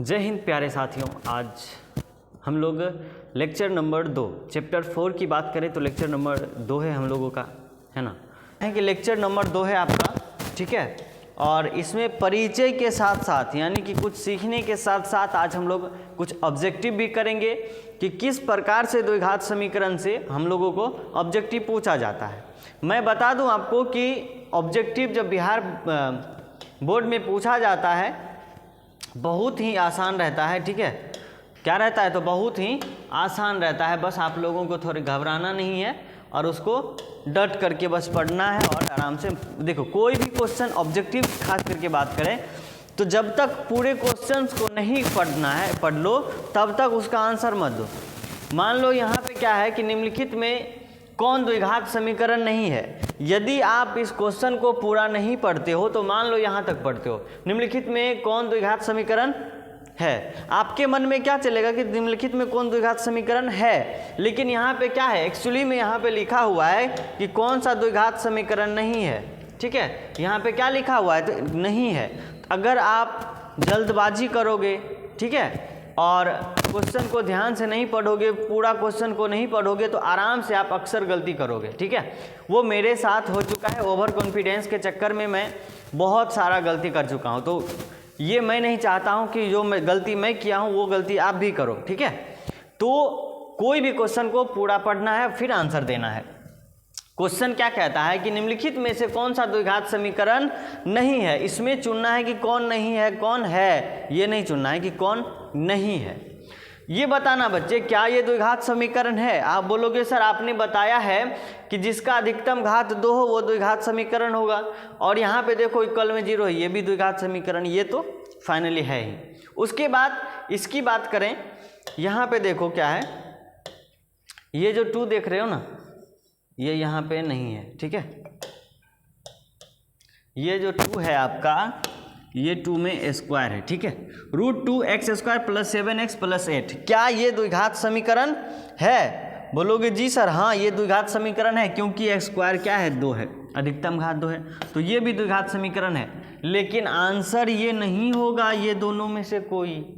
जय हिंद प्यारे साथियों। आज हम लोग लेक्चर नंबर 2 चैप्टर 4 की बात करें तो लेक्चर नंबर 2 है हम लोगों का, है ना, है कि लेक्चर नंबर 2 है आपका, ठीक है। और इसमें परिचय के साथ साथ यानी कि कुछ सीखने के साथ साथ आज हम लोग कुछ ऑब्जेक्टिव भी करेंगे कि किस प्रकार से द्विघात समीकरण से हम लोगों को ऑब्जेक्टिव पूछा जाता है। मैं बता दूं आपको कि ऑब्जेक्टिव जब बिहार बोर्ड में पूछा जाता है बहुत ही आसान रहता है, ठीक है। क्या रहता है? तो बहुत ही आसान रहता है, बस आप लोगों को थोड़ी घबराना नहीं है और उसको डट करके बस पढ़ना है और आराम से देखो। कोई भी क्वेश्चन ऑब्जेक्टिव खास करके बात करें तो जब तक पूरे क्वेश्चंस को नहीं पढ़ना है, पढ़ लो, तब तक उसका आंसर मत दो। मान लो यहाँ पे क्या है कि निम्नलिखित में कौन द्विघात समीकरण नहीं है। यदि आप इस क्वेश्चन को पूरा नहीं पढ़ते हो तो मान लो यहाँ तक पढ़ते हो, निम्नलिखित में कौन द्विघात समीकरण है, आपके मन में क्या चलेगा कि निम्नलिखित में कौन द्विघात समीकरण है। लेकिन यहाँ पे क्या है, एक्चुअली में यहाँ पे लिखा हुआ है कि कौन सा द्विघात समीकरण नहीं है, ठीक है। यहाँ पे क्या लिखा हुआ है? तो नहीं है। अगर आप जल्दबाजी करोगे, ठीक है, और क्वेश्चन को ध्यान से नहीं पढ़ोगे, पूरा क्वेश्चन को नहीं पढ़ोगे तो आराम से आप अक्सर गलती करोगे, ठीक है। वो मेरे साथ हो चुका है। ओवर कॉन्फिडेंस के चक्कर में मैं बहुत सारा गलती कर चुका हूँ, तो ये मैं नहीं चाहता हूँ कि जो गलती मैं किया हूँ वो गलती आप भी करो, ठीक है। तो कोई भी क्वेश्चन को पूरा पढ़ना है फिर आंसर देना है। क्वेश्चन क्या कहता है कि निम्नलिखित में से कौन सा द्विघात समीकरण नहीं है। इसमें चुनना है कि कौन नहीं है, कौन है, ये नहीं चुनना है कि कौन नहीं है। ये बताना बच्चे, क्या ये द्विघात समीकरण है? आप बोलोगे सर आपने बताया है कि जिसका अधिकतम घात 2 हो वो द्विघात समीकरण होगा, और यहाँ पे देखो इक्वल में 0 है, ये भी द्विघात समीकरण, ये तो फाइनली है ही। उसके बाद इसकी बात करें, यहाँ पे देखो क्या है, ये जो 2 देख रहे हो ना, ये यहाँ पे नहीं है, ठीक है। ये जो 2 है आपका, ये 2 में स्क्वायर है, ठीक है। √2x² + 7x + 8, क्या ये द्विघात समीकरण है? बोलोगे जी सर हाँ ये द्विघात समीकरण है, क्योंकि x² क्या है, 2 है, अधिकतम घात 2 है, तो ये भी द्विघात समीकरण है। लेकिन आंसर ये नहीं होगा, ये दोनों में से कोई।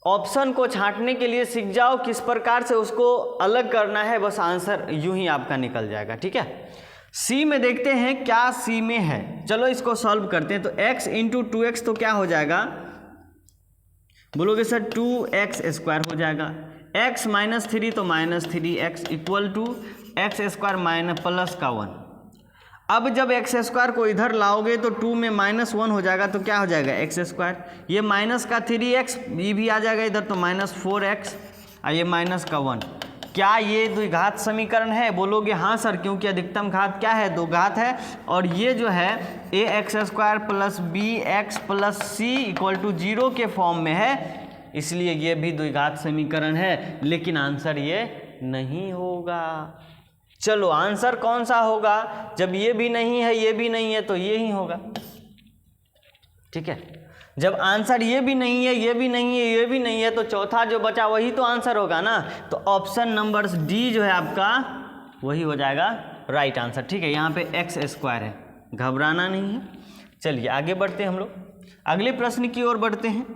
ऑप्शन को छांटने के लिए सीख जाओ किस प्रकार से उसको अलग करना है, बस आंसर यूं ही आपका निकल जाएगा, ठीक है। सी में देखते हैं क्या सी में है। चलो इसको सॉल्व करते हैं। तो x × 2x तो क्या हो जाएगा, बोलोगे सर 2x² हो जाएगा। x - 3 तो -3x = x² प्लस का 1। अब जब x² को इधर लाओगे तो 2 में -1 हो जाएगा, तो क्या हो जाएगा x²। ये माइनस का 3x ये भी आ जाएगा इधर, तो -4x, और ये माइनस का 1। क्या ये द्विघात समीकरण है? बोलोगे हाँ सर, क्योंकि अधिकतम घात क्या है, 2 घात है, और ये जो है ax² + bx + c = 0 के फॉर्म में है, इसलिए ये भी द्विघात समीकरण है। लेकिन आंसर ये नहीं होगा। चलो आंसर कौन सा होगा? जब ये भी नहीं है, ये भी नहीं है, तो ये ही होगा, ठीक है। जब आंसर ये भी नहीं है, ये भी नहीं है, ये भी नहीं है, तो चौथा जो बचा वही तो आंसर होगा ना। तो ऑप्शन नंबर डी जो है आपका वही हो जाएगा राइट आंसर, ठीक है। यहाँ पे x² है, घबराना नहीं है। चलिए आगे बढ़ते हैं हम लोग, अगले प्रश्न की ओर बढ़ते हैं।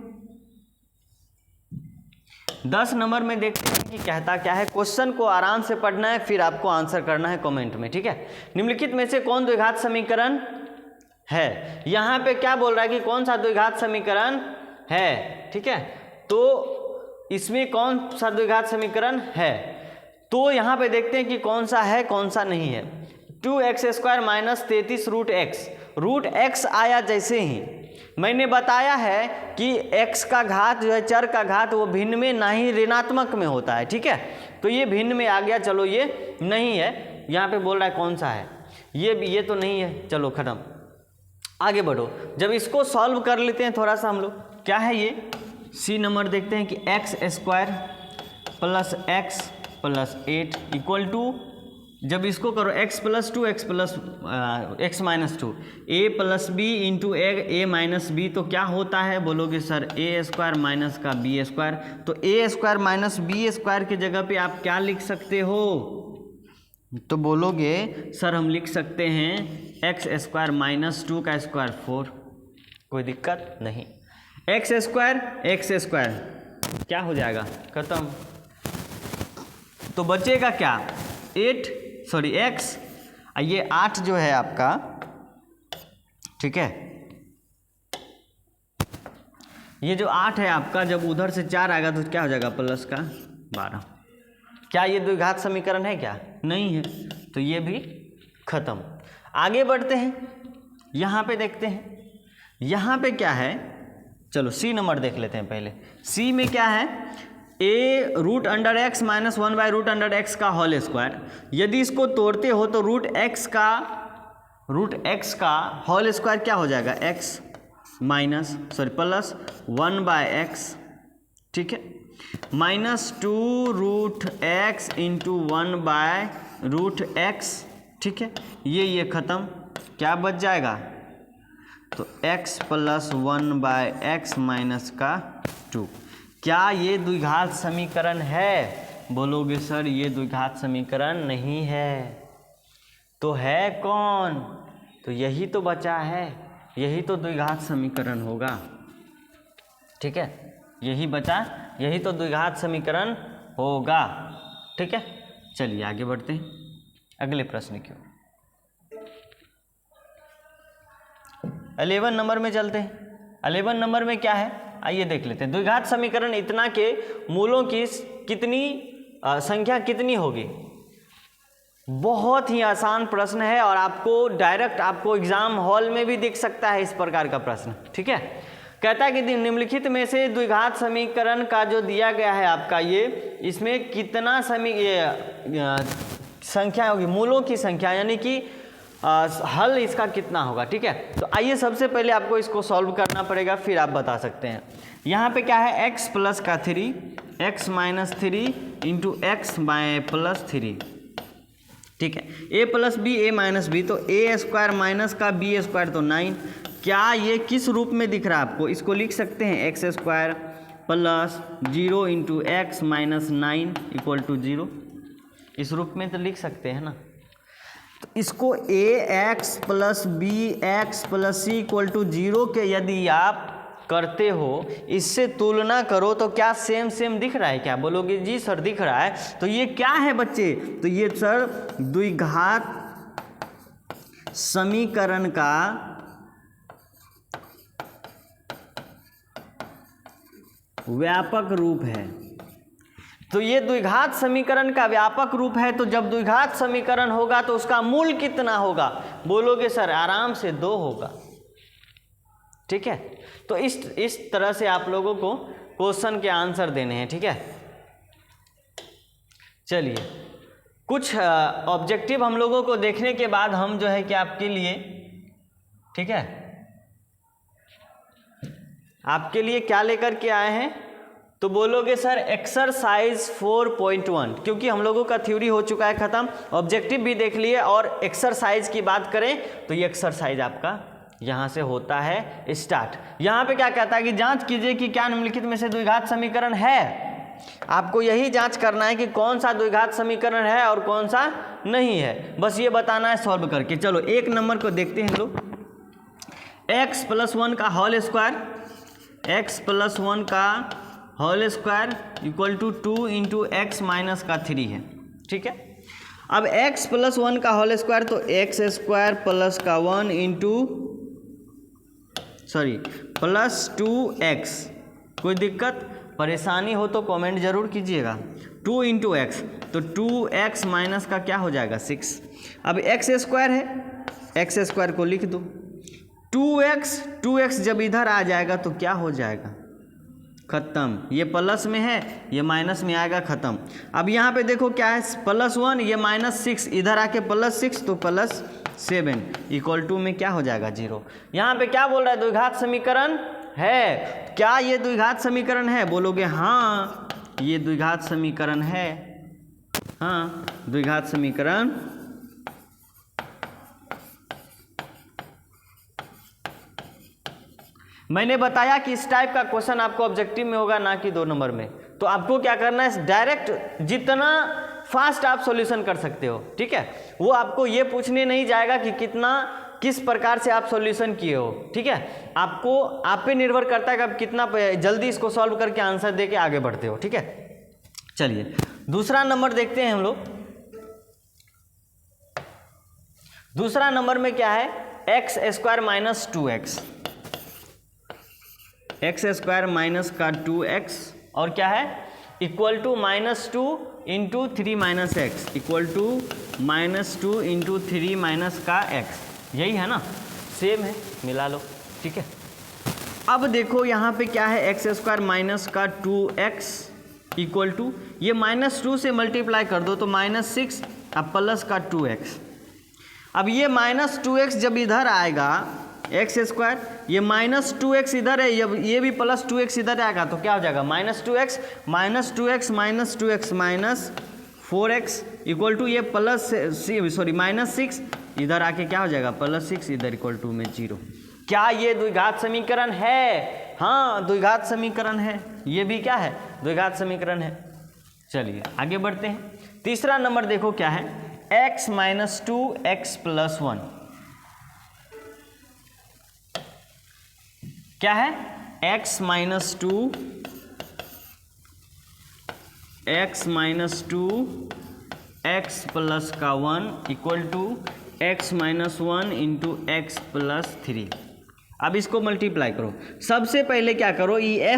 10 नंबर में देखते हैं कि कहता क्या है। क्वेश्चन को आराम से पढ़ना है, फिर आपको आंसर करना है कमेंट में, ठीक है। निम्नलिखित में से कौन द्विघात समीकरण है? यहाँ पे क्या बोल रहा है कि कौन सा द्विघात समीकरण है, ठीक है। तो इसमें कौन सा द्विघात समीकरण है, तो यहाँ पे देखते हैं कि कौन सा है कौन सा नहीं है। 2x² - 33 √x आया जैसे ही मैंने बताया है कि x का घात जो है, चर का घात, वो भिन्न में ना ही ऋणात्मक में होता है, ठीक है। तो ये भिन्न में आ गया, चलो ये नहीं है। यहाँ पे बोल रहा है कौन सा है, ये तो नहीं है, चलो खत्म, आगे बढ़ो। जब इसको सॉल्व कर लेते हैं थोड़ा सा हम लोग, क्या है ये, सी नंबर देखते हैं कि x² + x + 8 = जब इसको करो x + 2 x - 2 a + b × a - b, तो क्या होता है? बोलोगे सर a² - का b², तो a² - b² की जगह पे आप क्या लिख सकते हो? तो बोलोगे सर हम लिख सकते हैं x² - 2 का स्क्वायर 4, कोई दिक्कत नहीं। एक्स स्क्वायर क्या हो जाएगा, खत्म। तो बचेगा क्या, एक्स, ये 8 जो है आपका, ठीक है, ये जो 8 है आपका, जब उधर से 4 आएगा तो क्या हो जाएगा, प्लस का 12। क्या ये द्विघात समीकरण है क्या, नहीं है, तो ये भी खत्म। आगे बढ़ते हैं, यहाँ पे देखते हैं, यहाँ पे क्या है, चलो सी नंबर देख लेते हैं पहले। सी में क्या है, a √x - 1/√x का होल स्क्वायर। यदि इसको तोड़ते हो तो √x का होल स्क्वायर क्या हो जाएगा, प्लस 1/x, ठीक है, -2√x × 1/√x, ठीक है, ये ख़त्म, क्या बच जाएगा, तो x + 1/x - 2। क्या ये द्विघात समीकरण है, बोलोगे सर ये द्विघात समीकरण नहीं है, तो है कौन, तो यही तो बचा है, यही तो द्विघात समीकरण होगा, ठीक है, यही बचा, यही तो द्विघात समीकरण होगा, ठीक है। चलिए आगे बढ़ते हैं अगले प्रश्न की ओर। 11 नंबर में चलते हैं। 11 नंबर में क्या है, आइए देख लेते हैं। द्विघात समीकरण इतना के मूलों की कितनी संख्या कितनी होगी। बहुत ही आसान प्रश्न है और आपको डायरेक्ट आपको एग्जाम हॉल में भी दिख सकता है इस प्रकार का प्रश्न, ठीक है। कहता है कि निम्नलिखित में से द्विघात समीकरण का जो दिया गया है आपका ये, इसमें कितना संख्या होगी, मूलों की संख्या, यानी कि हल इसका कितना होगा, ठीक है। तो आइए सबसे पहले आपको इसको सॉल्व करना पड़ेगा, फिर आप बता सकते हैं। यहाँ पे क्या है, x + 3 x - 3 × x + 3, ठीक है, a + b a - b, तो a² माइनस का b² तो 9। क्या ये किस रूप में दिख रहा है आपको, इसको लिख सकते हैं x² + 0 × x - 9 = 0, इस रूप में तो लिख सकते हैं ना। तो इसको ax + bx + c = 0 के यदि आप करते हो, इससे तुलना करो तो क्या सेम दिख रहा है क्या, बोलोगे जी सर दिख रहा है। तो ये क्या है बच्चे, तो ये सर द्विघात समीकरण का व्यापक रूप है। तो ये द्विघात समीकरण का व्यापक रूप है, तो जब द्विघात समीकरण होगा तो उसका मूल कितना होगा, बोलोगे सर आराम से 2 होगा, ठीक है। तो इस तरह से आप लोगों को क्वेश्चन के आंसर देने हैं, ठीक है। चलिए कुछ ऑब्जेक्टिव हम लोगों को देखने के बाद हम जो है कि आपके लिए, ठीक है, आपके लिए क्या लेकर के आए हैं, तो बोलोगे सर एक्सरसाइज 4.1, क्योंकि हम लोगों का थ्योरी हो चुका है ख़त्म, ऑब्जेक्टिव भी देख लिए और एक्सरसाइज की बात करें तो ये एक्सरसाइज आपका यहाँ से होता है स्टार्ट। यहाँ पे क्या कहता है कि जांच कीजिए कि क्या निम्नलिखित में से द्विघात समीकरण है। आपको यही जांच करना है कि कौन सा द्विघात समीकरण है और कौन सा नहीं है, बस ये बताना है सॉल्व करके। चलो 1 नंबर को देखते हैं लोग। x + 1 का होल स्क्वायर, x + 1 का होल स्क्वायर = 2 × x - 3 है, ठीक है। अब x + 1 का होल स्क्वायर तो x² + 2x। कोई दिक्कत परेशानी हो तो कमेंट जरूर कीजिएगा। 2 × x तो 2x माइनस का क्या हो जाएगा 6। अब x² है, x² को लिख दो। 2x जब इधर आ जाएगा तो क्या हो जाएगा, खत्म। ये प्लस में है, ये माइनस में आएगा, खत्म। अब यहाँ पे देखो क्या है, +1, ये -6, इधर आके +6 तो +7 = में क्या हो जाएगा 0। यहाँ पे क्या बोल रहा है, द्विघात समीकरण है। क्या ये द्विघात समीकरण है, बोलोगे हाँ ये द्विघात समीकरण है, हाँ द्विघात समीकरण मैंने बताया कि इस टाइप का क्वेश्चन आपको ऑब्जेक्टिव में होगा, ना कि 2 नंबर में। तो आपको क्या करना है, डायरेक्ट जितना फास्ट आप सॉल्यूशन कर सकते हो, ठीक है। वो आपको ये पूछने नहीं जाएगा कि कितना किस प्रकार से आप सॉल्यूशन किए हो, ठीक है। आपको आप पे निर्भर करता है कि आप कितना जल्दी इसको सॉल्व करके आंसर दे के आगे बढ़ते हो, ठीक है। चलिए दूसरा नंबर देखते हैं हम लोग। दूसरा नंबर में क्या है, x square minus 2x, x square minus का 2x और क्या है equal to -2 into 3 minus x equal to -2 into 3 minus का x, यही है ना, सेम है, मिला लो, ठीक है। अब देखो यहाँ पे क्या है, एक्स स्क्वायर माइनस का 2x इक्वल टू ये -2 से मल्टीप्लाई कर दो तो -6 अब प्लस का 2x। अब ये -2x जब इधर आएगा एक्स स्क्वायर, ये -2x इधर है, ये भी +2x इधर आएगा तो क्या हो जाएगा -2x minus 4x equal to ये -6 इधर आके क्या हो जाएगा +6 इधर इक्वल टू में 0। क्या ये द्विघात समीकरण है? हाँ द्विघात समीकरण है, ये भी क्या है द्विघात समीकरण है। चलिए आगे बढ़ते हैं। तीसरा नंबर देखो क्या है, x माइनस 2x प्लस 1, क्या है x माइनस 2 x प्लस का 1 equal to x minus 1 into x plus 3। अब इसको मल्टीप्लाई करो। सबसे पहले क्या करो, ये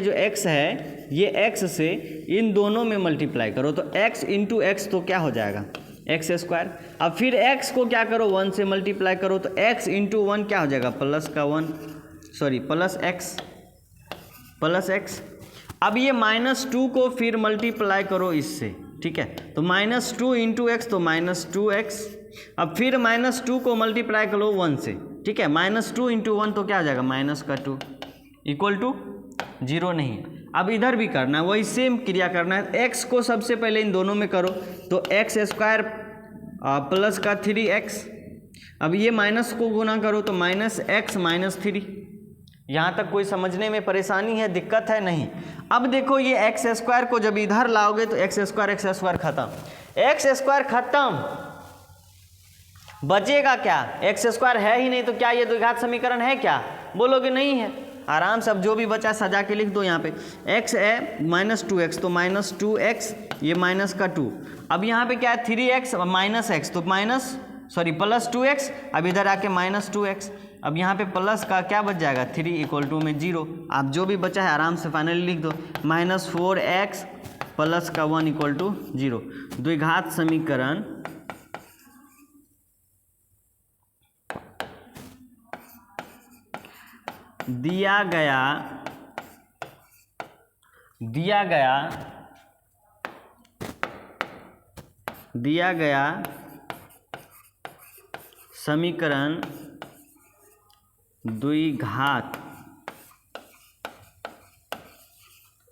जो x है ये x से इन दोनों में मल्टीप्लाई करो तो x इंटू एक्स तो क्या हो जाएगा एक्स स्क्वायर। अब फिर x को क्या करो 1 से मल्टीप्लाई करो तो x इंटू 1 क्या हो जाएगा प्लस x। अब ये -2 को फिर मल्टीप्लाई करो इससे, ठीक है, तो -2 इंटू एक्स तो -2x। अब फिर -2 को मल्टीप्लाई करो 1 से, ठीक है, -2 इंटू 1 तो क्या हो जाएगा -2 इक्वल टू 0 नहीं है। अब इधर भी करना है, वही सेम क्रिया करना है। x को सबसे पहले इन दोनों में करो तो एक्स स्क्वायर प्लस का 3x। अब ये माइनस को गुना करो तो -x माइनस 3। यहाँ तक कोई समझने में परेशानी है, दिक्कत है? नहीं। अब देखो ये एक्स स्क्वायर को जब इधर लाओगे तो एक्स स्क्वायर खत्म, बचेगा क्या, एक्स स्क्वायर है ही नहीं तो क्या ये द्विघात समीकरण है क्या? बोलोगे नहीं है। आराम से अब जो भी बचा सजा के लिख दो यहाँ पे, x है -2x तो -2x ये माइनस का 2। अब यहाँ पे क्या है 3x माइनस x तो प्लस 2x। अब इधर आके -2x। अब यहाँ पे प्लस का क्या बच जाएगा 3 इक्वल टू में 0। आप जो भी बचा है आराम से फाइनली लिख दो, -4x प्लस का 1 इक्वल टू 0। द्विघात समीकरण दिया गया समीकरण द्विघात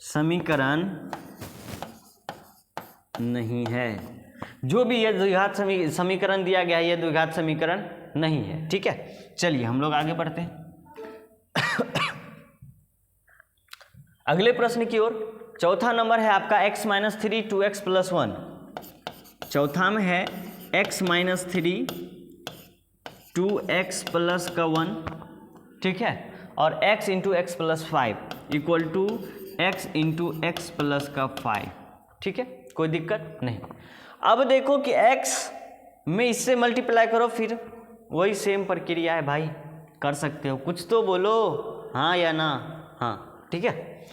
समीकरण नहीं है। जो भी ये द्विघात समीकरण दिया गया है ये द्विघात समीकरण नहीं है, ठीक है। चलिए हम लोग आगे बढ़ते हैं अगले प्रश्न की ओर। चौथा नंबर है आपका x माइनस 3 2x प्लस 1। चौथा में है x माइनस 3 2x प्लस का 1, ठीक है, और x into x plus 5 equal to x into x plus का 5, ठीक है, कोई दिक्कत नहीं। अब देखो कि x में इससे मल्टीप्लाई करो, फिर वही सेम प्रक्रिया है भाई, कर सकते हो, कुछ तो बोलो हाँ या ना। हाँ ठीक है,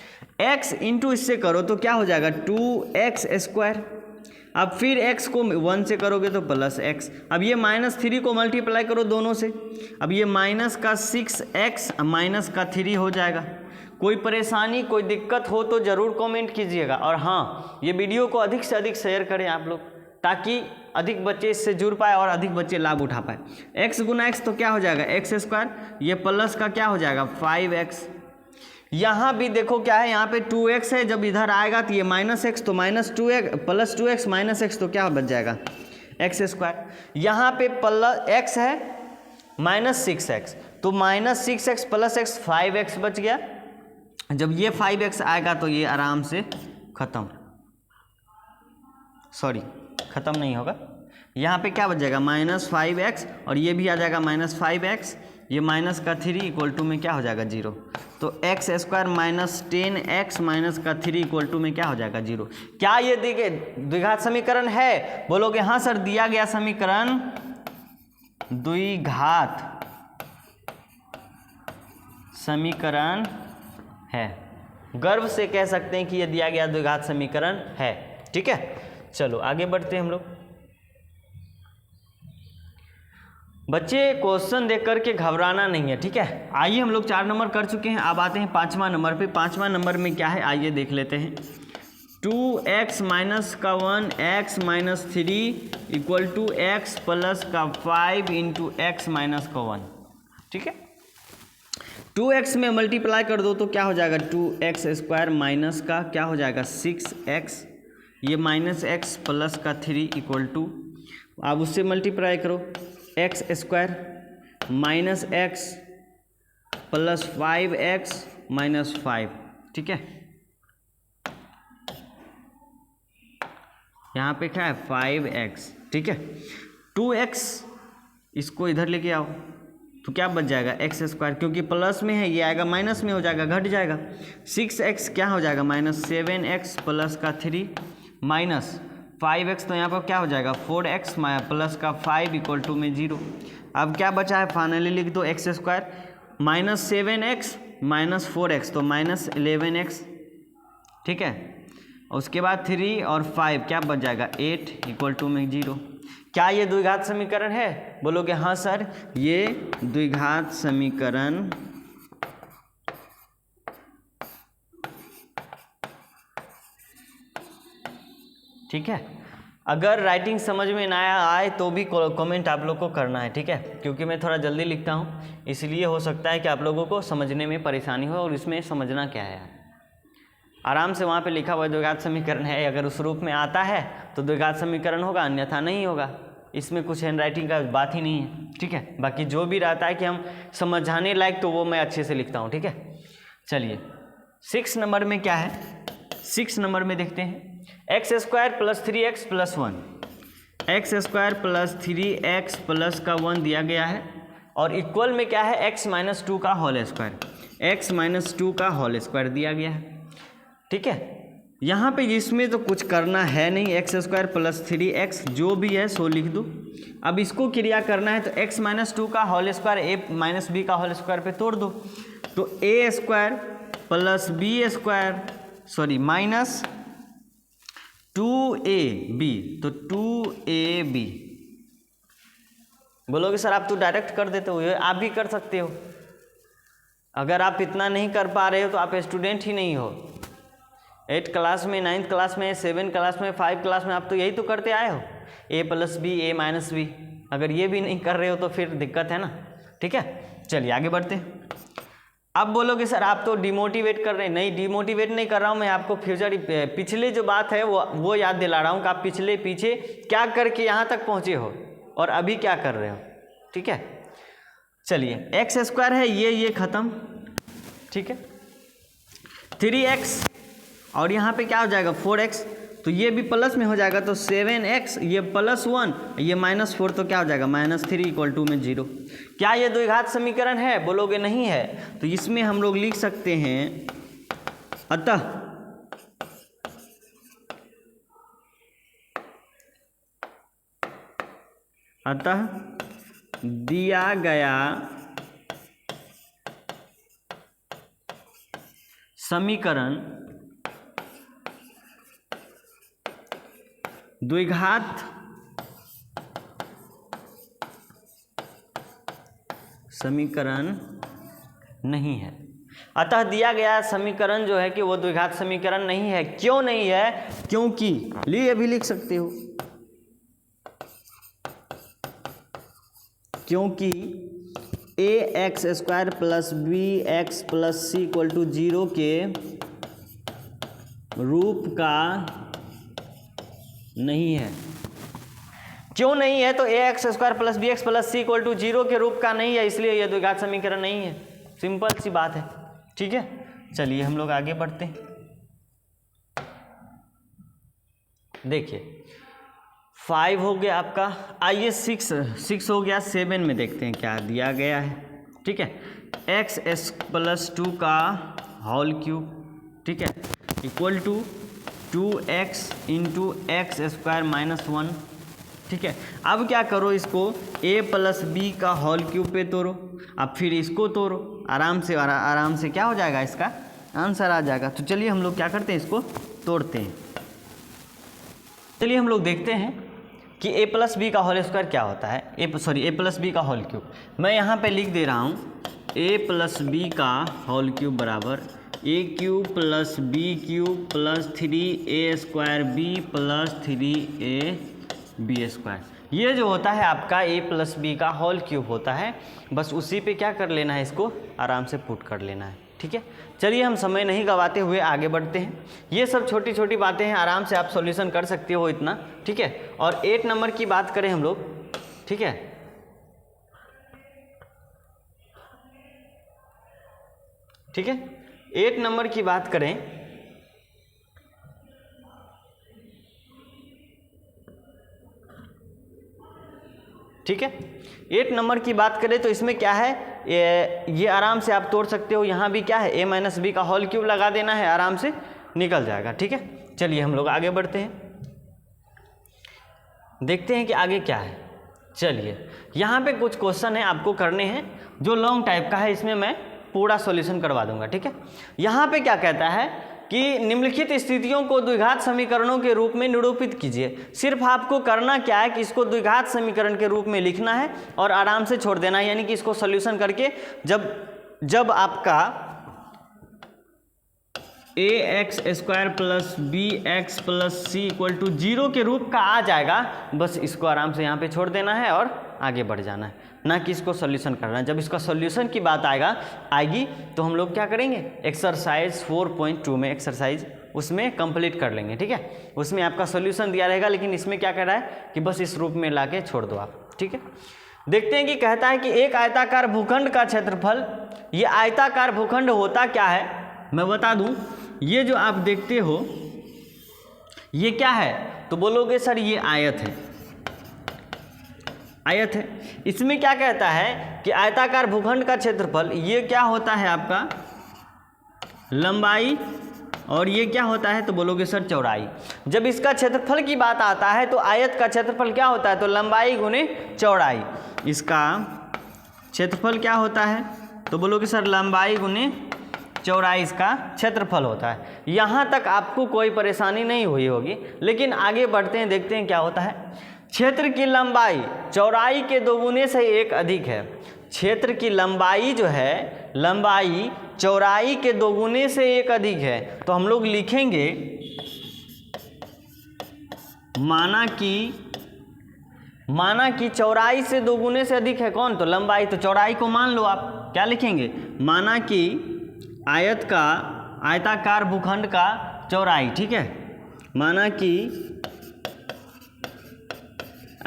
x इंटू इससे करो तो क्या हो जाएगा 2x स्क्वायर। अब फिर x को 1 से करोगे तो प्लस x। अब ये -3 को मल्टीप्लाई करो दोनों से, अब ये माइनस का 6x माइनस का 3 हो जाएगा। कोई परेशानी कोई दिक्कत हो तो ज़रूर कमेंट कीजिएगा। और हाँ, ये वीडियो को अधिक से अधिक शेयर करें आप लोग, ताकि अधिक बच्चे इससे जुड़ पाए और अधिक बच्चे लाभ उठा पाए। x गुना x तो क्या हो जाएगा एक्स स्क्वायर, ये प्लस का क्या हो जाएगा 5x। यहाँ भी देखो क्या है, यहाँ पे 2x है, जब इधर आएगा तो ये -x तो -2x plus 2x minus x तो क्या बच जाएगा एक्स स्क्वायर। यहाँ पे प्लस x है -6x तो -6x प्लस x 5x बच गया। जब ये 5x आएगा तो ये आराम से ख़त्म नहीं होगा, यहाँ पे क्या बच जाएगा -5x और ये भी आ जाएगा -5x, ये माइनस का 3 इक्वल टू में क्या हो जाएगा 0। तो x square minus 10x minus का 3 इक्वल टू में क्या हो जाएगा 0। क्या ये द्विघात समीकरण है? बोलोगे हाँ सर, दिया गया समीकरण द्विघात समीकरण है। गर्व से कह सकते हैं कि ये दिया गया द्विघात समीकरण है। ठीक है, चलो आगे बढ़ते हैं हम लोग। बच्चे क्वेश्चन देख करके घबराना नहीं है, ठीक है। आइए हम लोग 4 नंबर कर चुके हैं, अब आते हैं 5वां नंबर पे। 5वां नंबर में क्या है आइए देख लेते हैं। 2x माइनस का 1 x minus 3 equal to x plus का 5 इंटू एक्स माइनस का 1। ठीक है, 2x में मल्टीप्लाई कर दो तो क्या हो जाएगा 2x स्क्वायर माइनस का क्या हो जाएगा 6x, ये माइनस x प्लस का 3 इक्वल टू, अब उससे मल्टीप्लाई करो x square minus x plus 5x minus 5। ठीक है, यहाँ पे क्या है 5x। ठीक है, 2x इसको इधर लेके आओ तो क्या बच जाएगा x स्क्वायर, क्योंकि प्लस में है ये आएगा माइनस में हो जाएगा, घट जाएगा। 6x क्या हो जाएगा -7x प्लस का 3 माइनस 5x, तो यहाँ पर क्या हो जाएगा 4x प्लस का 5 इक्वल टू में 0। अब क्या बचा है फाइनली लिख दो x square -7x minus 4x तो -11x। ठीक है, उसके बाद 3 और 5 क्या बच जाएगा 8 इक्वल टू में 0। क्या ये द्विघात समीकरण है? बोलोगे हाँ सर, ये द्विघात समीकरण ठीक है। अगर राइटिंग समझ में ना आए तो भी कमेंट आप लोग को करना है, ठीक है, क्योंकि मैं थोड़ा जल्दी लिखता हूँ, इसलिए हो सकता है कि आप लोगों को समझने में परेशानी हो। और इसमें समझना क्या है, आराम से वहाँ पे लिखा हुआ द्विघात समीकरण है, अगर उस रूप में आता है तो द्विघात समीकरण होगा, अन्यथा नहीं होगा। इसमें कुछ हैंड राइटिंग का बात ही नहीं है। ठीक है, बाकी जो भी रहता है कि हम समझाने लायक तो वो मैं अच्छे से लिखता हूँ। ठीक है, चलिए 6 नंबर में क्या है, 6 नंबर में देखते हैं x square plus 3x plus 1, x square plus 3x plus का 1 दिया गया है और इक्वल में क्या है x माइनस 2 का होल स्क्वायर, x माइनस 2 का होल स्क्वायर दिया गया है। ठीक है, यहाँ पे इसमें तो कुछ करना है नहीं, एक्स स्क्वायर प्लस 3x जो भी है सो लिख दो। अब इसको क्रिया करना है तो x माइनस 2 का whole square a minus B का होल स्क्वायर पे तोड़ दो, तो a square plus B square sorry minus 2ab, तो 2ab। बोलोगे सर आप तो डायरेक्ट कर देते हो, आप भी कर सकते हो। अगर आप इतना नहीं कर पा रहे हो तो आप स्टूडेंट ही नहीं हो। 8 क्लास में, 9th क्लास में, 7 क्लास में, 5 क्लास में आप तो यही तो करते आए हो, a plus B a minus B. अगर ये भी नहीं कर रहे हो तो फिर दिक्कत है ना। ठीक है, चलिए आगे बढ़ते हैं। अब बोलोगे सर आप तो डिमोटिवेट कर रहे हैं। नहीं, डिमोटिवेट नहीं कर रहा हूँ मैं, आपको फ्यूचर पिछले जो बात है वो याद दिला रहा हूँ कि आप पीछे क्या करके यहाँ तक पहुँचे हो और अभी क्या कर रहे हो। ठीक है, चलिए एक्स स्क्वायर है ये ख़त्म। ठीक है, 3x और यहाँ पे क्या हो जाएगा 4x, तो ये भी प्लस में हो जाएगा, तो 7x, ये प्लस 1, ये माइनस 4, तो क्या हो जाएगा -3 इक्वल टू में 0। क्या ये द्विघात समीकरण है? बोलोगे नहीं है, तो इसमें हम लोग लिख सकते हैं अतः दिया गया समीकरण द्विघात समीकरण नहीं है। अतः दिया गया समीकरण जो है कि वो द्विघात समीकरण नहीं है। क्यों नहीं है? क्योंकि लिए भी लिख सकते हो, क्योंकि ax square plus B x plus C equal to 0 के रूप का नहीं है। क्यों नहीं है? तो ax square plus B x plus C equal to 0 के रूप का नहीं है, इसलिए यह द्विघात समीकरण नहीं है। सिंपल सी बात है। ठीक है, चलिए हम लोग आगे बढ़ते हैं। देखिए 5 हो गया आपका। आइए 6 हो गया। 7 में देखते हैं क्या दिया गया है। ठीक है, x+2 का होल क्यूब, ठीक है, equal to 2x into x² -1। ठीक है, अब क्या करो, इसको a+b का होल क्यूब पे तोड़ो, अब फिर इसको तोड़ो, आराम से क्या हो जाएगा, इसका आंसर आ जाएगा। तो चलिए हम लोग क्या करते हैं, इसको तोड़ते हैं। चलिए हम लोग देखते हैं कि a+b का होल स्क्वायर क्या होता है। a+b का होल क्यूब मैं यहाँ पे लिख दे रहा हूँ, a+b का होल क्यूब बराबर a³ + b³ + 3a² b + 3ab²। ये जो होता है आपका a+b का होल क्यूब होता है। बस उसी पे क्या कर लेना है, इसको आराम से पुट कर लेना है। ठीक है, चलिए हम समय नहीं गवाते हुए आगे बढ़ते हैं। ये सब छोटी छोटी बातें हैं, आराम से आप सॉल्यूशन कर सकते हो इतना। ठीक है, और 8 नंबर की बात करें हम लोग। ठीक है, ठीक है, 8 नंबर की बात करें। ठीक है, 8 नंबर की बात करें तो इसमें क्या है, ये आराम से आप तोड़ सकते हो। यहाँ भी क्या है, a-b का होल क्यूब लगा देना है, आराम से निकल जाएगा। ठीक है, चलिए हम लोग आगे बढ़ते हैं, देखते हैं कि आगे क्या है। चलिए यहाँ पे कुछ क्वेश्चन है आपको करने हैं, जो लॉन्ग टाइप का है, इसमें मैं पूरा सॉल्यूशन करवा दूंगा। ठीक है, यहाँ पे क्या कहता है कि निम्नलिखित स्थितियों को द्विघात समीकरणों के रूप में निरूपित कीजिए। सिर्फ आपको करना क्या है कि इसको द्विघात समीकरण के रूप में लिखना है और आराम से छोड़ देना है, यानी कि इसको सॉल्यूशन करके जब आपका ax² + bx + c = 0 के रूप का आ जाएगा, बस इसको आराम से यहाँ पे छोड़ देना है और आगे बढ़ जाना है, ना कि इसको सॉल्यूशन करना है। जब इसका सॉल्यूशन की बात आएगी तो हम लोग क्या करेंगे, एक्सरसाइज 4.2 में एक्सरसाइज उसमें कंप्लीट कर लेंगे। ठीक है, उसमें आपका सॉल्यूशन दिया रहेगा, लेकिन इसमें क्या कर रहा है कि बस इस रूप में ला के छोड़ दो आप। ठीक है, देखते हैं कि कहता है कि एक आयताकार भूखंड का क्षेत्रफल, ये आयताकार भूखंड होता क्या है मैं बता दूं। ये जो आप देखते हो ये क्या है, तो बोलोगे सर ये आयत है, आयत है। इसमें क्या कहता है कि आयताकार भूखंड का क्षेत्रफल, ये क्या होता है आपका लंबाई, और ये क्या होता है, तो बोलोगे सर चौड़ाई। जब इसका क्षेत्रफल की बात आता है तो आयत का क्षेत्रफल क्या होता है, तो लंबाई गुने चौड़ाई। इसका क्षेत्रफल क्या होता है, तो बोलोगे सर लंबाई गुने चौड़ाई इसका क्षेत्रफल होता है। यहाँ तक आपको कोई परेशानी नहीं हुई होगी, लेकिन आगे बढ़ते हैं, देखते हैं क्या होता है। क्षेत्र की लंबाई चौड़ाई के 2 गुने से 1 अधिक है। क्षेत्र की लंबाई जो है, लंबाई चौड़ाई के 2 गुने से 1 अधिक है। तो हम लोग लिखेंगे माना कि चौड़ाई से 2 गुने से अधिक है कौन, तो लंबाई। तो चौड़ाई को मान लो आप, क्या लिखेंगे, माना कि आयताकार भूखंड का चौड़ाई। ठीक है, माना कि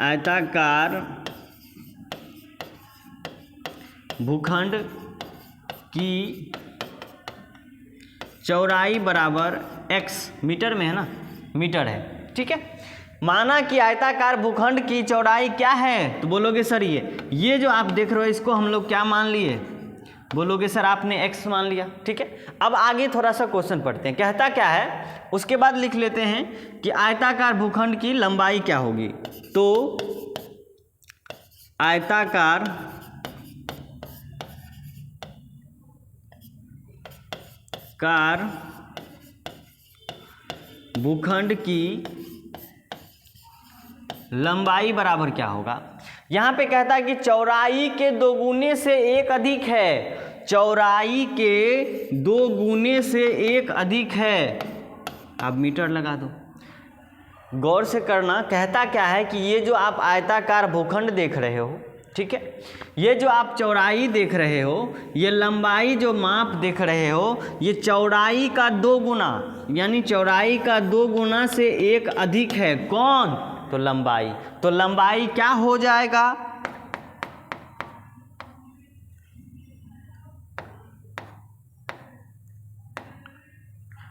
आयताकार भूखंड की चौड़ाई बराबर x, मीटर में है ना, मीटर है। ठीक है, माना कि आयताकार भूखंड की चौड़ाई क्या है, तो बोलोगे सर ये जो आप देख रहे हो इसको हम लोग क्या मान लिए, बोलोगे सर आपने x मान लिया। ठीक है, अब आगे थोड़ा सा क्वेश्चन पढ़ते हैं, कहता क्या है, उसके बाद लिख लेते हैं कि आयताकार भूखंड की लंबाई क्या होगी। तो आयताकार भूखंड की लंबाई बराबर क्या होगा। यहाँ पे कहता है कि चौड़ाई के 2 गुने से 1 अधिक है, चौड़ाई के 2 गुने से 1 अधिक है। आप मीटर लगा दो, गौर से करना। कहता क्या है कि ये जो आप आयताकार भूखंड देख रहे हो, ठीक है, ये जो आप चौड़ाई देख रहे हो, ये लंबाई जो माप देख रहे हो, ये चौड़ाई का 2 गुना, यानी चौड़ाई का 2 गुना से 1 अधिक है कौन, तो लंबाई। तो लंबाई क्या हो जाएगा,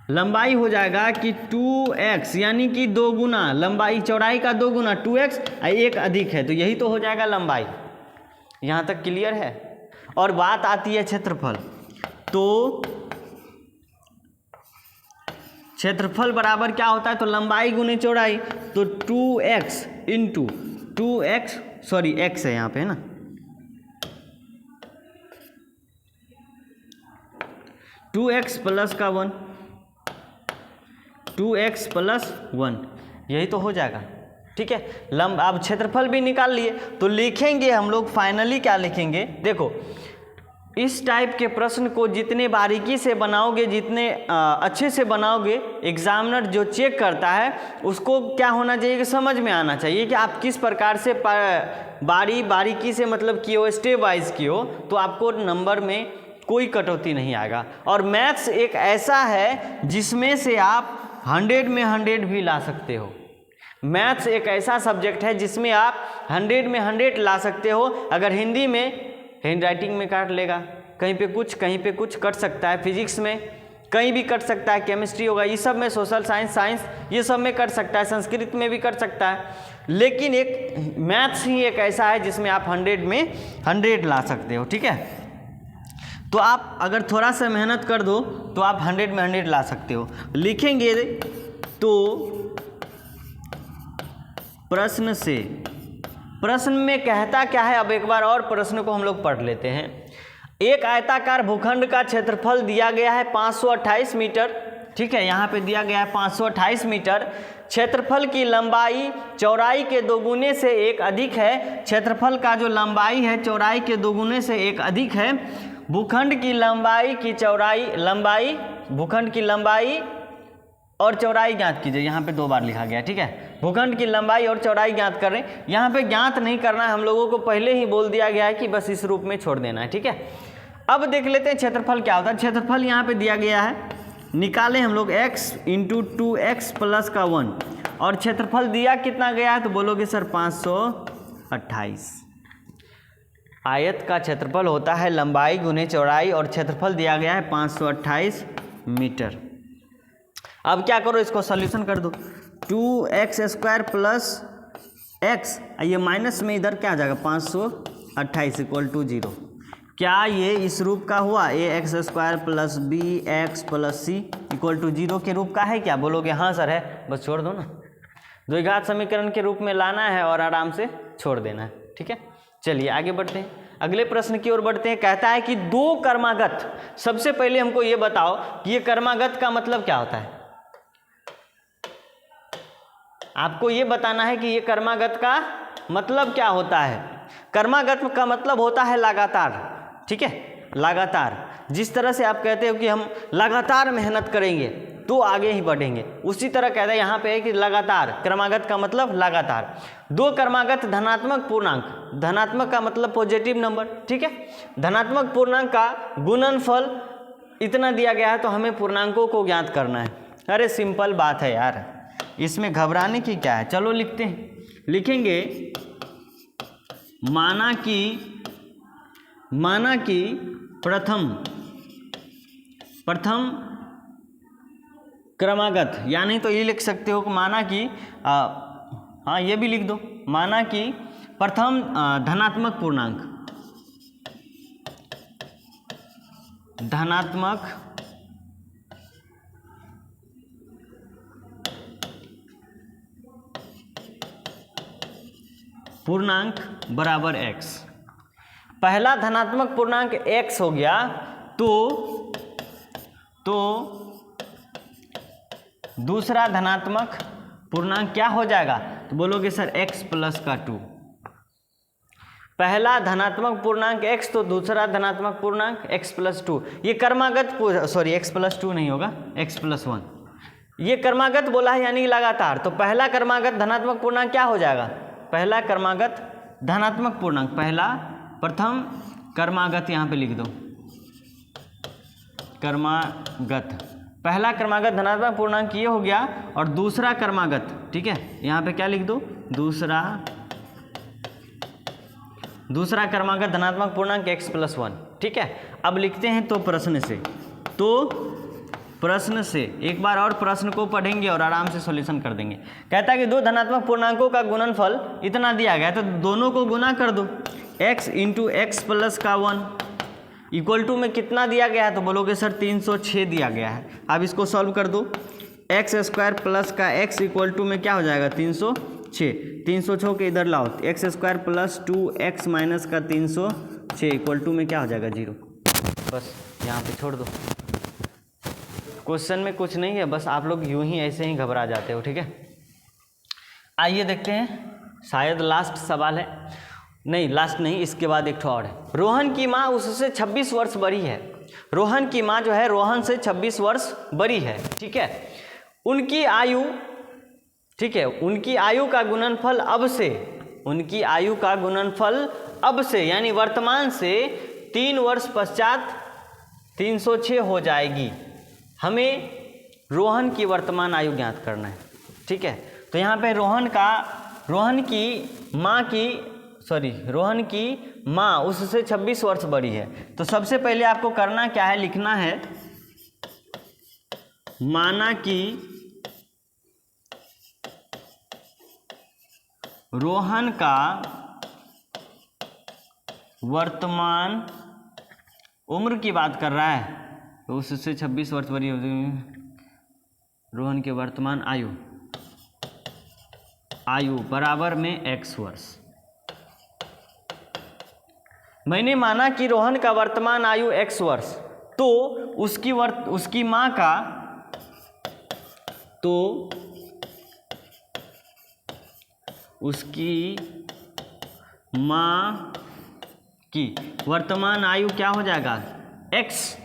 लंबाई हो जाएगा कि 2x यानी कि 2 गुना लंबाई, चौड़ाई का 2 गुना 2x, एक अधिक है तो यही तो हो जाएगा लंबाई। यहाँ तक क्लियर है। और बात आती है क्षेत्रफल, तो क्षेत्रफल बराबर क्या होता है, तो लंबाई गुने चौड़ाई, तो 2x into 2x, sorry x है यहाँ पे, है ना, 2x प्लस का 1, 2x प्लस 1, यही तो हो जाएगा। ठीक है, अब क्षेत्रफल भी निकाल लिए, तो लिखेंगे हम लोग फाइनली क्या लिखेंगे, देखो इस टाइप के प्रश्न को जितने बारीकी से बनाओगे, जितने अच्छे से बनाओगे, एग्जामिनर जो चेक करता है उसको क्या होना चाहिए कि समझ में आना चाहिए कि आप किस प्रकार से बारीकी से मतलब किए हो, स्टेप वाइज किए हो, तो आपको नंबर में कोई कटौती नहीं आएगा। और मैथ्स एक ऐसा है जिसमें से आप 100 में 100 भी ला सकते हो। मैथ्स एक ऐसा सब्जेक्ट है जिसमें आप 100 में 100 ला सकते हो। अगर हिंदी में हैंड राइटिंग में काट लेगा, कहीं पे कुछ कट सकता है, फिजिक्स में कहीं भी कट सकता है, केमिस्ट्री होगा, ये सब में, सोशल साइंस ये सब में कट सकता है, संस्कृत में भी कट सकता है, लेकिन एक मैथ्स ही एक ऐसा है जिसमें आप 100 में 100 ला सकते हो। ठीक है, तो आप अगर थोड़ा सा मेहनत कर दो तो आप 100 में 100 ला सकते हो। लिखेंगे तो प्रश्न से, प्रश्न में कहता क्या है, अब एक बार और प्रश्न को हम लोग पढ़ लेते हैं। एक आयताकार भूखंड का क्षेत्रफल दिया गया है 528 मीटर। ठीक है, यहाँ पे दिया गया है 528 मीटर। क्षेत्रफल की लंबाई चौड़ाई के 2 गुने से 1 अधिक है। क्षेत्रफल का जो लंबाई है चौड़ाई के 2 गुने से 1 अधिक है। भूखंड की लंबाई की चौड़ाई, भूखंड की लंबाई और चौड़ाई ज्ञात कीजिए। यहाँ पे 2 बार लिखा गया। ठीक है, भूखंड की लंबाई और चौड़ाई ज्ञात कर रहे हैं। यहाँ पे ज्ञात नहीं करना है, हम लोगों को पहले ही बोल दिया गया है कि बस इस रूप में छोड़ देना है। ठीक है, अब देख लेते हैं क्षेत्रफल क्या होता है। क्षेत्रफल यहाँ पे दिया गया है, निकालें हम लोग x इंटू 2x प्लस का 1, और क्षेत्रफल दिया कितना गया है, तो बोलोगे सर 528। आयत का क्षेत्रफल होता है लंबाई गुने चौड़ाई, और क्षेत्रफल दिया गया है 528 मीटर। अब क्या करो, इसको सॉल्यूशन कर दो। 2x स्क्वायर प्लस x, ये माइनस में इधर क्या आ जाएगा, 528 इक्वल टू 0। क्या ये इस रूप का हुआ, ax स्क्वायर प्लस bx plus c equal to 0 के रूप का है क्या, बोलोगे हाँ सर है, बस छोड़ दो ना, द्विघात समीकरण के रूप में लाना है और आराम से छोड़ देना है। ठीक है, चलिए आगे बढ़ते हैं, अगले प्रश्न की ओर बढ़ते हैं। कहता है कि 2 कर्मागत, सबसे पहले हमको ये बताओ कि ये कर्मागत का मतलब क्या होता है। आपको ये बताना है कि ये कर्मागत का मतलब क्या होता है। कर्मागत का मतलब होता है लगातार। ठीक है, लगातार, जिस तरह से आप कहते हो कि हम लगातार मेहनत करेंगे तो आगे ही बढ़ेंगे, उसी तरह कहता है यहाँ पे है कि लगातार, कर्मागत का मतलब लगातार। 2 कर्मागत धनात्मक पूर्णांक, धनात्मक का मतलब पॉजिटिव नंबर। ठीक है, धनात्मक पूर्णांक का गुणनफल इतना दिया गया है, तो हमें पूर्णांकों को ज्ञात करना है। अरे सिंपल बात है यार, इसमें घबराने की क्या है, चलो लिखते हैं। लिखेंगे माना कि प्रथम क्रमागत, यानी तो ये लिख सकते हो कि माना कि हाँ ये भी लिख दो, माना कि प्रथम धनात्मक पूर्णांक बराबर x। पहला धनात्मक पूर्णांक x हो गया, तो दूसरा धनात्मक पूर्णांक क्या हो जाएगा, तो बोलोगे सर x प्लस का 2। पहला धनात्मक पूर्णांक x, तो दूसरा धनात्मक पूर्णांक x प्लस 2। ये कर्मागत, सॉरी x प्लस 2 नहीं होगा, x प्लस 1। ये कर्मागत बोला है यानी लगातार, तो पहला कर्मागत धनात्मक पूर्णांक क्या हो जाएगा, पहला कर्मागत धनात्मक पूर्णांक, प्रथम कर्मागत यहाँ पे लिख दो, कर्मागत, पहला कर्मागत धनात्मक पूर्णांक ये हो गया, और दूसरा कर्मागत, ठीक है यहाँ पे क्या लिख दो, दूसरा कर्मागत धनात्मक पूर्णांक x प्लस 1। ठीक है, अब लिखते हैं तो प्रश्न से, तो प्रश्न से, एक बार और प्रश्न को पढ़ेंगे और आराम से सॉल्यूशन कर देंगे। कहता है कि दो धनात्मक पूर्णांकों का गुणनफल इतना दिया गया है, तो दोनों को गुना कर दो। x इंटू एक्स प्लस का 1 इक्वल टू में कितना दिया गया है, तो बोलोगे सर 306 दिया गया है। अब इसको सॉल्व कर दो। एक्स स्क्वायर प्लस का x इक्वल टू में क्या हो जाएगा 306, 306 के इधर लाओ, x square plus 2x minus का 306 इक्वल टू में क्या हो जाएगा 0। बस यहाँ पे छोड़ दो, क्वेश्चन में कुछ नहीं है, बस आप लोग यूं ही ऐसे ही घबरा जाते हो, ठीक है। आइए देखते हैं, शायद लास्ट सवाल है, नहीं लास्ट नहीं, इसके बाद एक और है। रोहन की माँ उससे 26 वर्ष बड़ी है। रोहन की माँ जो है रोहन से 26 वर्ष बड़ी है, ठीक है। उनकी आयु, ठीक है, उनकी आयु का गुणनफल अब से, उनकी आयु का गुणनफल अब से यानी वर्तमान से 3 वर्ष पश्चात 306 हो जाएगी। हमें रोहन की वर्तमान आयु ज्ञात करना है, ठीक है। तो यहाँ पे रोहन की माँ उससे 26 वर्ष बड़ी है। तो सबसे पहले आपको करना क्या है, लिखना है माना कि रोहन का वर्तमान उम्र की बात कर रहा है, तो उससे 26 वर्ष बड़ी हो जाएगी। रोहन के वर्तमान आयु बराबर में x वर्ष। मैंने माना कि रोहन का वर्तमान आयु x वर्ष, तो उसकी माँ का, तो उसकी माँ की वर्तमान आयु क्या हो जाएगा x।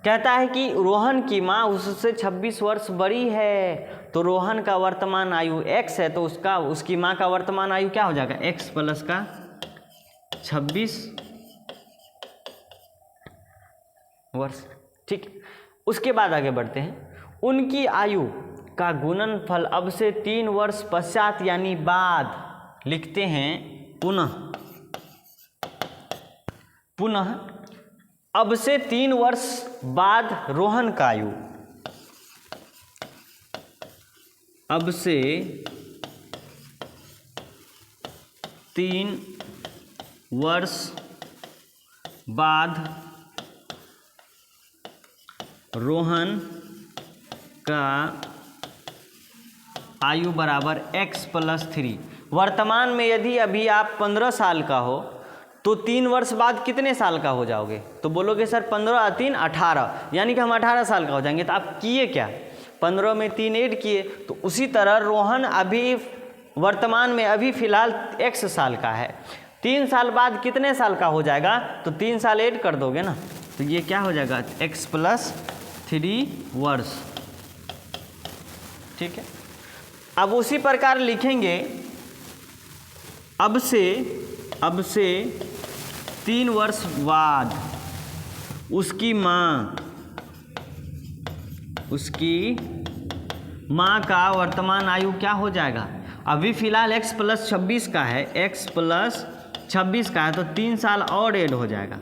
कहता है कि रोहन की माँ उससे 26 वर्ष बड़ी है, तो रोहन का वर्तमान आयु x है, तो उसकी माँ का वर्तमान आयु क्या हो जाएगा x प्लस का 26 वर्ष, ठीक। उसके बाद आगे बढ़ते हैं। उनकी आयु का गुणनफल अब से 3 वर्ष पश्चात यानी बाद, लिखते हैं पुनः अब से 3 वर्ष बाद रोहन का आयु, अब से 3 वर्ष बाद रोहन का आयु बराबर x प्लस 3। वर्तमान में यदि अभी आप 15 साल का हो, तो 3 वर्ष बाद कितने साल का हो जाओगे, तो बोलोगे सर 15 3 18, यानी कि हम 18 साल का हो जाएंगे। तो आप किए क्या, 15 में 3 ऐड किए। तो उसी तरह रोहन अभी वर्तमान में अभी फिलहाल x साल का है, 3 साल बाद कितने साल का हो जाएगा, तो 3 साल ऐड कर दोगे ना, तो ये क्या हो जाएगा x प्लस 3 वर्ष, ठीक है। अब उसी प्रकार लिखेंगे अब से 3 वर्ष बाद उसकी माँ का वर्तमान आयु क्या हो जाएगा। अभी फिलहाल x प्लस 26 का है, x प्लस 26 का है, तो 3 साल और ऐड हो जाएगा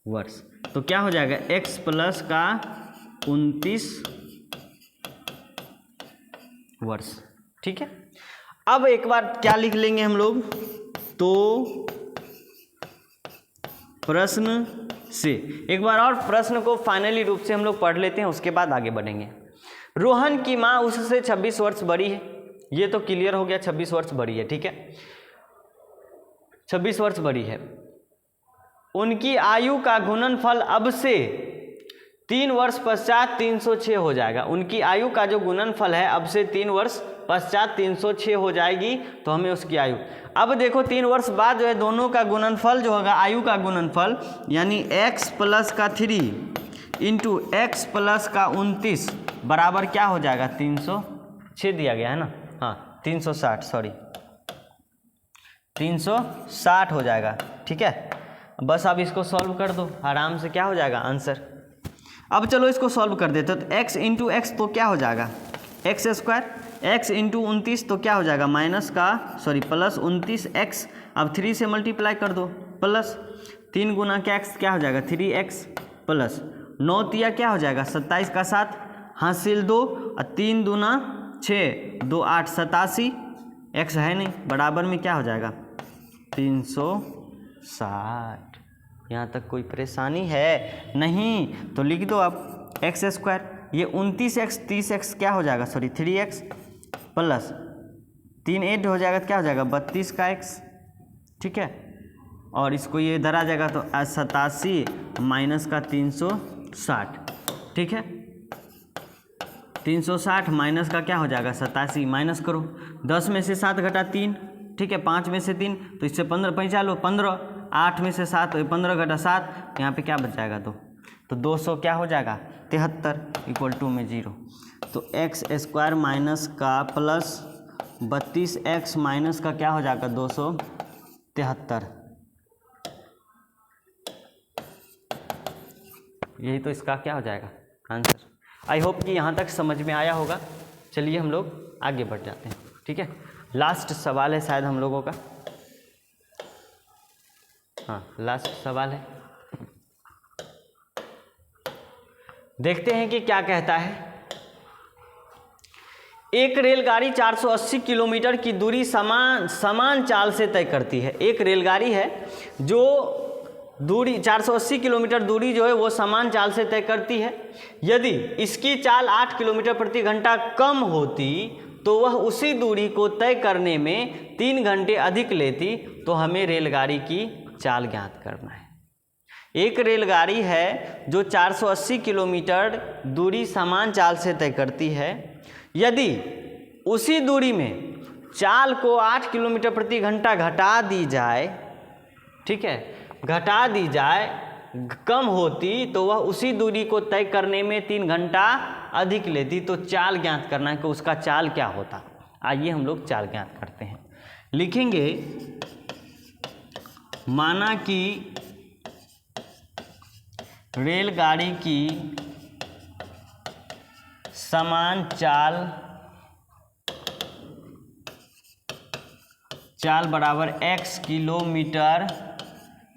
वर्ष, तो क्या हो जाएगा x प्लस का 29 वर्ष, ठीक है। अब एक बार क्या लिख लेंगे हम लोग, तो प्रश्न से एक बार और प्रश्न को फाइनली रूप से हम लोग पढ़ लेते हैं, उसके बाद आगे बढ़ेंगे। रोहन की माँ उससे 26 वर्ष बड़ी है, ये तो क्लियर हो गया, 26 वर्ष बड़ी है, ठीक है, 26 वर्ष बड़ी है। उनकी आयु का गुणनफल अब से 3 वर्ष पश्चात 306 हो जाएगा। उनकी आयु का जो गुणनफल है अब से 3 वर्ष पश्चात 306 हो जाएगी, तो हमें उसकी आयु, अब देखो 3 वर्ष बाद जो है दोनों का गुणनफल जो होगा, आयु का गुणनफल यानी x प्लस का 3 इंटू एक्स प्लस का 29 बराबर क्या हो जाएगा 306 दिया गया है ना, हाँ 360, सॉरी 360 हो जाएगा, ठीक है। बस अब इसको सॉल्व कर दो आराम से, क्या हो जाएगा आंसर। अब चलो इसको सॉल्व कर देते, तो x इंटू एक्स तो क्या हो जाएगा एक्स स्क्वायर, x इंटू 29 तो क्या हो जाएगा प्लस 29x। अब 3 से मल्टीप्लाई कर दो, प्लस 3 गुना क्या x क्या हो जाएगा 3x प्लस 9 तिया क्या हो जाएगा 27 का 7 हासिल 2 और 3 दूना 6 2 8 87 x है नहीं बराबर में क्या हो जाएगा 360। यहाँ तक कोई परेशानी है नहीं तो लिख दो आप एक्स स्क्वायर। ये 29x 30x क्या हो जाएगा 3x प्लस 3 8 हो जाएगा तो क्या हो जाएगा 32 का x, ठीक है। और इसको ये इधर आ जाएगा तो 87 माइनस का 360, ठीक है। 360 माइनस का क्या हो जाएगा 87, माइनस करो 10 में से 7 घटा 3, ठीक है। 5 में से 3 तो इससे 15 पैंचा लो 15, 8 में से 7 15 घटा 7 यहाँ पे क्या बच जाएगा 2, तो 200 क्या हो जाएगा 73 इक्वल टू में 0। तो एक्स स्क्वायर माइनस का प्लस 32x माइनस का क्या हो जाएगा 273। यही तो इसका क्या हो जाएगा आंसर। आई होप कि यहाँ तक समझ में आया होगा। चलिए हम लोग आगे बढ़ जाते हैं, ठीक है। लास्ट सवाल है शायद हम लोगों का, हाँ लास्ट सवाल है, देखते हैं कि क्या कहता है। एक रेलगाड़ी 480 किलोमीटर की दूरी समान चाल से तय करती है। एक रेलगाड़ी है जो दूरी 480 किलोमीटर दूरी जो है वो समान चाल से तय करती है। यदि इसकी चाल 8 किलोमीटर प्रति घंटा कम होती तो वह उसी दूरी को तय करने में 3 घंटे अधिक लेती। तो हमें रेलगाड़ी की चाल ज्ञात करना है। एक रेलगाड़ी है जो 480 किलोमीटर दूरी समान चाल से तय करती है। यदि उसी दूरी में चाल को 8 किलोमीटर प्रति घंटा घटा दी जाए, ठीक है, घटा दी जाए, कम होती तो वह उसी दूरी को तय करने में 3 घंटा अधिक लेती। तो चाल ज्ञात करना है कि उसका चाल क्या होता। आइए हम लोग चाल ज्ञात करते हैं। लिखेंगे माना कि रेलगाड़ी की समान चाल बराबर x किलोमीटर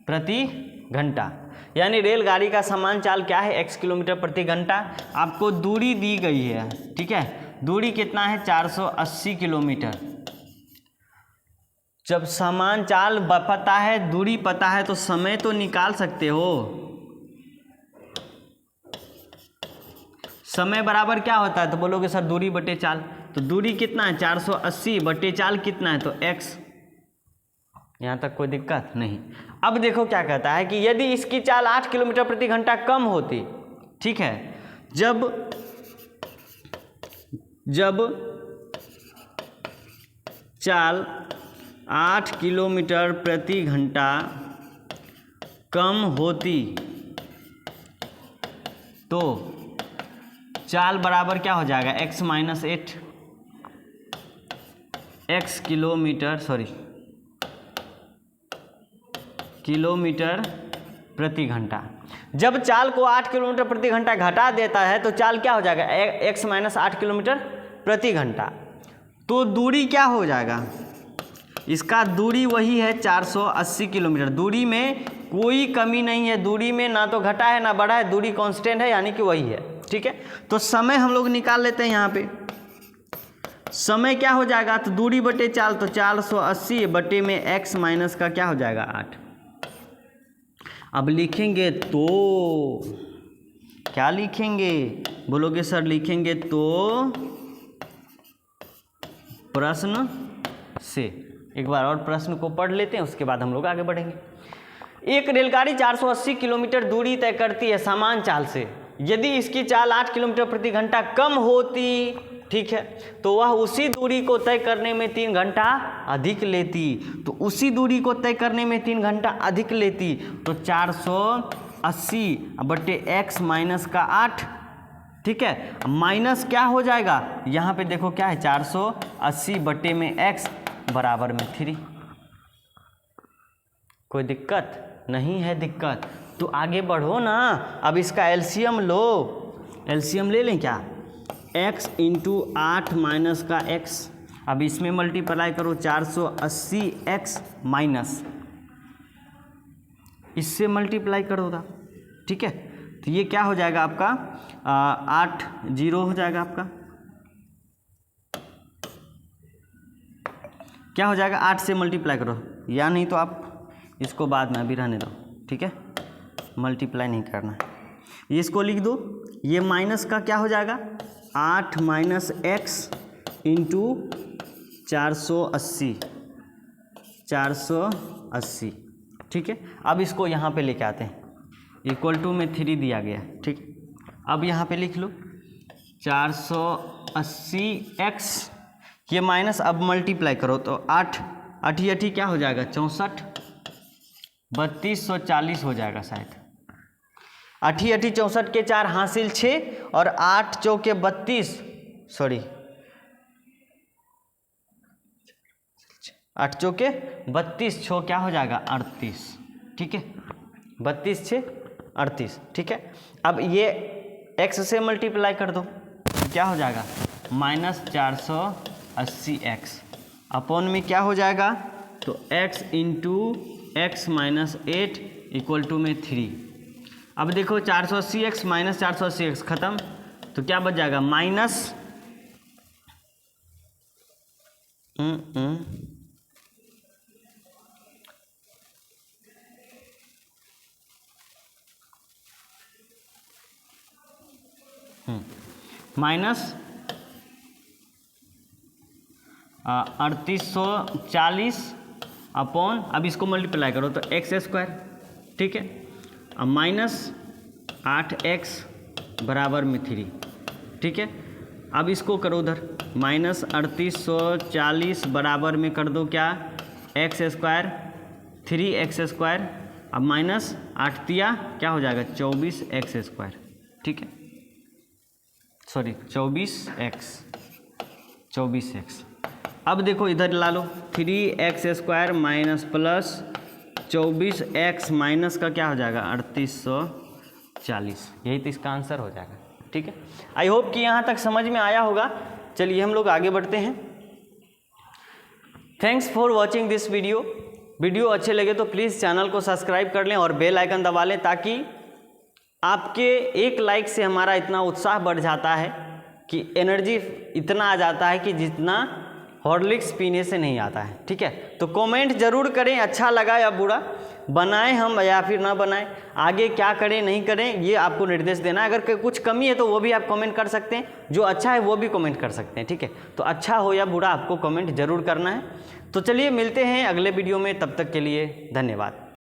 प्रति घंटा। यानी रेलगाड़ी का समान चाल क्या है x किलोमीटर प्रति घंटा। आपको दूरी दी गई है, ठीक है, दूरी कितना है 480 किलोमीटर। जब समान चाल पता है, दूरी पता है, तो समय तो निकाल सकते हो। समय बराबर क्या होता है तो बोलोगे सर दूरी बटे चाल। तो दूरी कितना है 480 बटे चाल कितना है तो x। यहाँ तक कोई दिक्कत नहीं। अब देखो क्या कहता है कि यदि इसकी चाल 8 किलोमीटर प्रति घंटा कम होती, ठीक है, जब चाल 8 किलोमीटर प्रति घंटा कम होती तो चाल बराबर क्या हो जाएगा x माइनस 8 x किलोमीटर प्रति घंटा। जब चाल को 8 किलोमीटर प्रति घंटा घटा देता है तो चाल क्या हो जाएगा x माइनस 8 किलोमीटर प्रति घंटा। तो दूरी क्या हो जाएगा, इसका दूरी वही है 480 किलोमीटर। दूरी में कोई कमी नहीं है, दूरी में ना तो घटा है ना बढ़ा है, दूरी कांस्टेंट है यानी कि वही है, ठीक है। तो समय हम लोग निकाल लेते हैं। यहाँ पे समय क्या हो जाएगा तो दूरी बटे चाल, तो 480 बटे में x माइनस का क्या हो जाएगा 8। अब लिखेंगे तो क्या लिखेंगे बोलोगे सर, लिखेंगे तो प्रश्न से। एक बार और प्रश्न को पढ़ लेते हैं, उसके बाद हम लोग आगे बढ़ेंगे। एक रेलगाड़ी 480 किलोमीटर दूरी तय करती है समान चाल से। यदि इसकी चाल 8 किलोमीटर प्रति घंटा कम होती, ठीक है, तो वह उसी दूरी को तय करने में 3 घंटा अधिक लेती। तो उसी दूरी को तय करने में 3 घंटा अधिक लेती तो 480 बटे x माइनस का 8, ठीक है, माइनस क्या हो जाएगा यहाँ पे देखो क्या है 480 बटे में x बराबर में 3। कोई दिक्कत नहीं है दिक्कत तो आगे बढ़ो ना। अब इसका एलसीएम लो, एलसीएम ले लें क्या, x इंटू 8 माइनस का x। अब इसमें मल्टीप्लाई करो 480x माइनस, इससे मल्टीप्लाई करो था, ठीक है। तो ये क्या हो जाएगा आपका 8 0 हो जाएगा आपका, क्या हो जाएगा 8 से मल्टीप्लाई करो, या नहीं तो आप इसको बाद में अभी रहने दो, ठीक है, मल्टीप्लाई नहीं करना है। ये इसको लिख दो, ये माइनस का क्या हो जाएगा 8 माइनस एक्स इंटू 480, ठीक है। अब इसको यहाँ पे लेके आते हैं, इक्वल टू में 3 दिया गया, ठीक। अब यहाँ पे लिख लो 480x, ये माइनस, अब मल्टीप्लाई करो तो 8 8 क्या हो जाएगा 64, 3240 हो जाएगा शायद। 8 64 के 4 हासिल 6 और 8 चौके 32, सॉरी 8 चौके 32, 6 क्या हो जाएगा 38, ठीक है, 32 6 38, ठीक है। अब ये x से मल्टीप्लाई कर दो, क्या हो जाएगा -480x, अपॉन में क्या हो जाएगा तो x into x minus 8 equal to में 3। अब देखो 480x माइनस 480x खत्म, तो क्या बच जाएगा माइनस माइनस 3840 अपॉन, अब इसको मल्टीप्लाई करो तो x², ठीक है, अब माइनस 8x बराबर में 3, ठीक है। अब इसको करो उधर, माइनस 3840 बराबर में कर दो क्या x², 3x², अब माइनस 8 दिया क्या हो जाएगा 24x², ठीक है, सॉरी 24x। अब देखो इधर ला लो 3x² minus plus 24x minus का क्या हो जाएगा 3840, यही तो इसका आंसर हो जाएगा, ठीक है। आई होप कि यहाँ तक समझ में आया होगा। चलिए हम लोग आगे बढ़ते हैं। Thanks for watching this video अच्छे लगे तो प्लीज़ चैनल को सब्सक्राइब कर लें और बेल आइकन दबा लें, ताकि आपके एक लाइक से हमारा इतना उत्साह बढ़ जाता है कि एनर्जी इतना आ जाता है कि जितना हॉर्लिक्स पीने से नहीं आता है, ठीक है। तो कमेंट ज़रूर करें, अच्छा लगा या बुरा, बनाएं हम या फिर ना बनाएं, आगे क्या करें नहीं करें ये आपको निर्देश देना है। अगर कुछ कमी है तो वो भी आप कमेंट कर सकते हैं, जो अच्छा है वो भी कमेंट कर सकते हैं, ठीक है। तो अच्छा हो या बुरा आपको कमेंट ज़रूर करना है। तो चलिए मिलते हैं अगले वीडियो में, तब तक के लिए धन्यवाद।